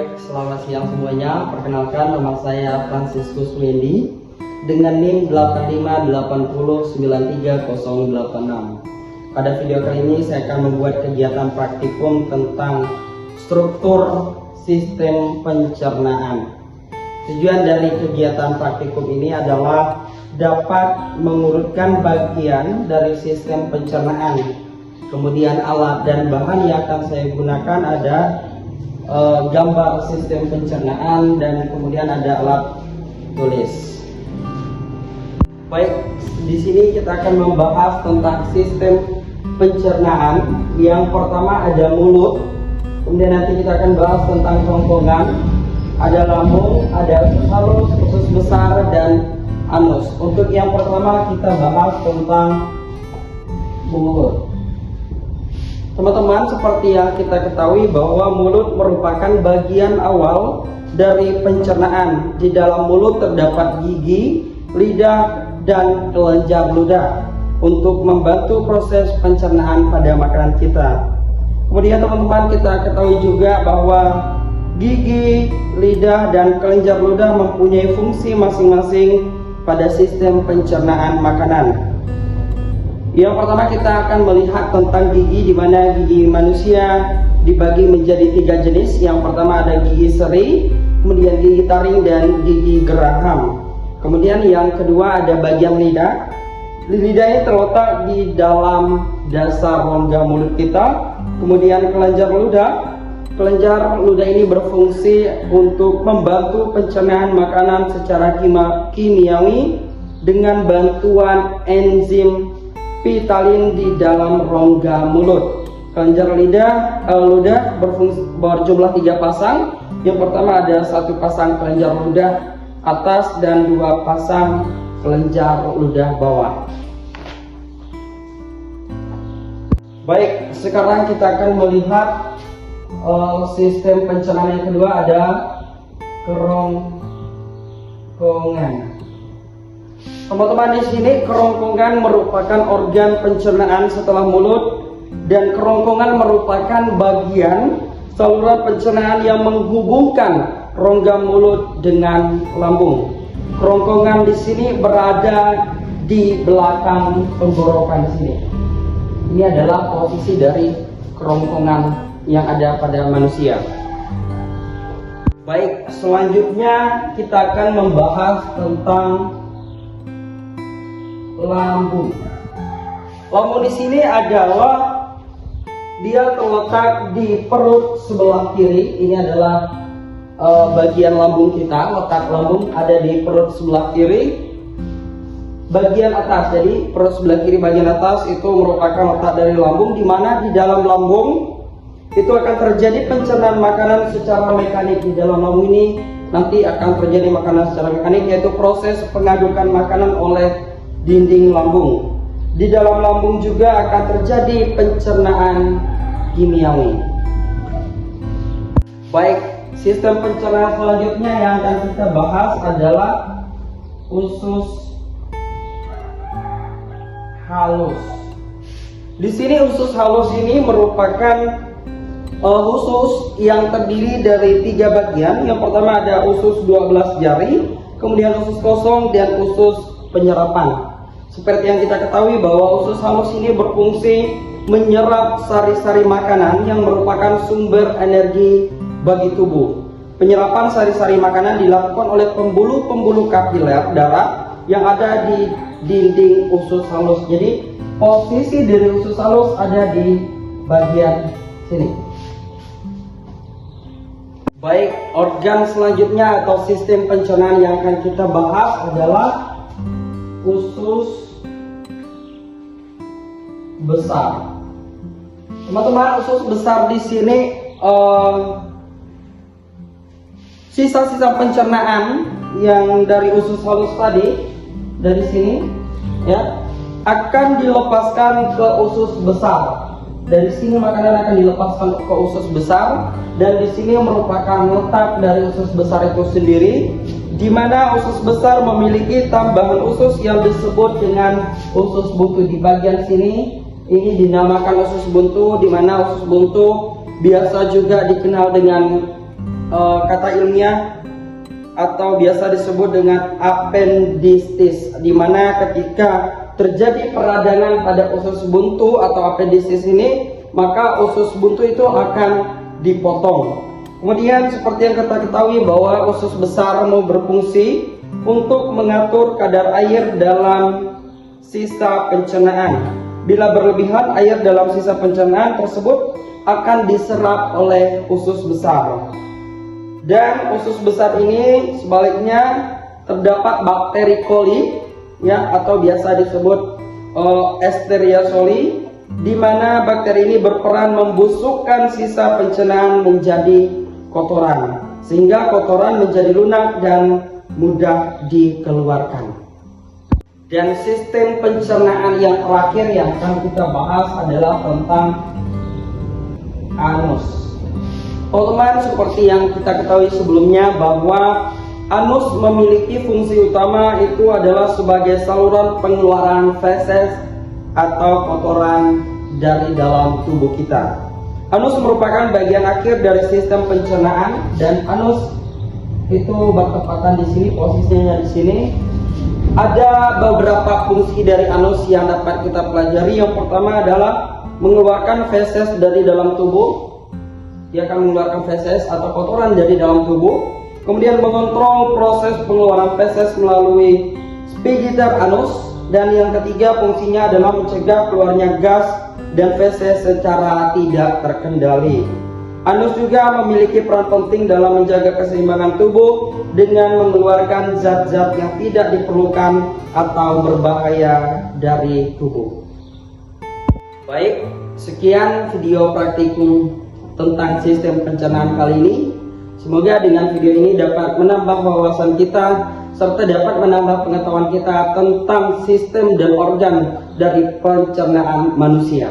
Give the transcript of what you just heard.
Baik, selamat siang semuanya. Perkenalkan, nama saya Franciscus Wendy dengan NIM 858093086. Pada video kali ini saya akan membuat kegiatan praktikum tentang struktur sistem pencernaan. Tujuan dari kegiatan praktikum ini adalah dapat mengurutkan bagian dari sistem pencernaan. Kemudian alat dan bahan yang akan saya gunakan ada gambar sistem pencernaan dan kemudian ada alat tulis. Baik, di sini kita akan membahas tentang sistem pencernaan. Yang pertama ada mulut, kemudian nanti kita akan bahas tentang kerongkongan, ada lambung, ada usus halus, usus besar, dan anus. Untuk yang pertama kita bahas tentang mulut. Teman-teman, seperti yang kita ketahui bahwa mulut merupakan bagian awal dari pencernaan. Di dalam mulut terdapat gigi, lidah, dan kelenjar ludah untuk membantu proses pencernaan pada makanan kita. Kemudian teman-teman, kita ketahui juga bahwa gigi, lidah, dan kelenjar ludah mempunyai fungsi masing-masing pada sistem pencernaan makanan. Yang pertama kita akan melihat tentang gigi, di mana gigi manusia dibagi menjadi 3 jenis. Yang pertama ada gigi seri, kemudian gigi taring, dan gigi geraham. Kemudian yang kedua ada bagian lidah. Lidah ini terletak di dalam dasar rongga mulut kita. Kemudian kelenjar ludah. Kelenjar ludah ini berfungsi untuk membantu pencernaan makanan secara kimiawi dengan bantuan enzim pitalin di dalam rongga mulut. Kelenjar ludah berjumlah 3 pasang. Yang pertama ada 1 pasang kelenjar ludah atas dan 2 pasang kelenjar ludah bawah. Baik, sekarang kita akan melihat sistem pencernaan yang kedua, ada kerongkongan. Teman-teman, di sini kerongkongan merupakan organ pencernaan setelah mulut, dan kerongkongan merupakan bagian saluran pencernaan yang menghubungkan rongga mulut dengan lambung. Kerongkongan di sini berada di belakang tenggorokan di sini. Ini adalah posisi dari kerongkongan yang ada pada manusia. Baik, selanjutnya kita akan membahas tentang lambung. Lambung di sini adalah dia terletak di perut sebelah kiri. Ini adalah bagian lambung kita. Letak lambung ada di perut sebelah kiri, bagian atas. Jadi perut sebelah kiri bagian atas itu merupakan letak dari lambung, di mana di dalam lambung itu akan terjadi pencernaan makanan secara mekanik. Di dalam lambung ini nanti akan terjadi makanan secara mekanik, yaitu proses pengadukan makanan oleh dinding lambung. Di dalam lambung juga akan terjadi pencernaan kimiawi. Baik, sistem pencernaan selanjutnya yang akan kita bahas adalah usus halus. Di sini usus halus ini merupakan usus yang terdiri dari 3 bagian. Yang pertama ada usus 12 jari, kemudian usus kosong, dan usus penyerapan. Seperti yang kita ketahui bahwa usus halus ini berfungsi menyerap sari-sari makanan yang merupakan sumber energi bagi tubuh. Penyerapan sari-sari makanan dilakukan oleh pembuluh-pembuluh kapiler darah yang ada di dinding usus halus. Jadi posisi dari usus halus ada di bagian sini. Baik, organ selanjutnya atau sistem pencernaan yang akan kita bahas adalah usus besar. Teman-teman, usus besar di sini sisa-sisa pencernaan yang dari usus halus tadi, dari sini ya, akan dilepaskan ke usus besar. Dari sini makanan akan dilepaskan ke usus besar, dan di sini merupakan letak dari usus besar itu sendiri, di mana usus besar memiliki tambahan usus yang disebut dengan usus buntu. Di bagian sini ini dinamakan usus buntu, di mana usus buntu biasa juga dikenal dengan kata ilmiah atau biasa disebut dengan appendistis, di mana ketika terjadi peradangan pada usus buntu atau appendistis ini, maka usus buntu itu akan dipotong. Kemudian seperti yang kita ketahui bahwa usus besar mau berfungsi untuk mengatur kadar air dalam sisa pencernaan. Bila berlebihan, air dalam sisa pencernaan tersebut akan diserap oleh usus besar. Dan usus besar ini sebaliknya terdapat bakteri coli, ya, atau biasa disebut Escherichia coli, di mana bakteri ini berperan membusukkan sisa pencernaan menjadi kotoran, sehingga kotoran menjadi lunak dan mudah dikeluarkan. Dan sistem pencernaan yang terakhir yang akan kita bahas adalah tentang anus. Teman-teman, seperti yang kita ketahui sebelumnya bahwa anus memiliki fungsi utama, itu adalah sebagai saluran pengeluaran feses atau kotoran dari dalam tubuh kita. Anus merupakan bagian akhir dari sistem pencernaan, dan anus itu bertepatan di sini, posisinya di sini. Ada beberapa fungsi dari anus yang dapat kita pelajari. Yang pertama adalah mengeluarkan feses dari dalam tubuh. Dia akan mengeluarkan feses atau kotoran dari dalam tubuh. Kemudian mengontrol proses pengeluaran feses melalui sphincter anus. Dan yang ketiga, fungsinya adalah mencegah keluarnya gas dan feses secara tidak terkendali. Anus juga memiliki peran penting dalam menjaga keseimbangan tubuh dengan mengeluarkan zat-zat yang tidak diperlukan atau berbahaya dari tubuh. Baik, sekian video praktikum tentang sistem pencernaan kali ini. Semoga dengan video ini dapat menambah wawasan kita serta dapat menambah pengetahuan kita tentang sistem dan organ dari pencernaan manusia.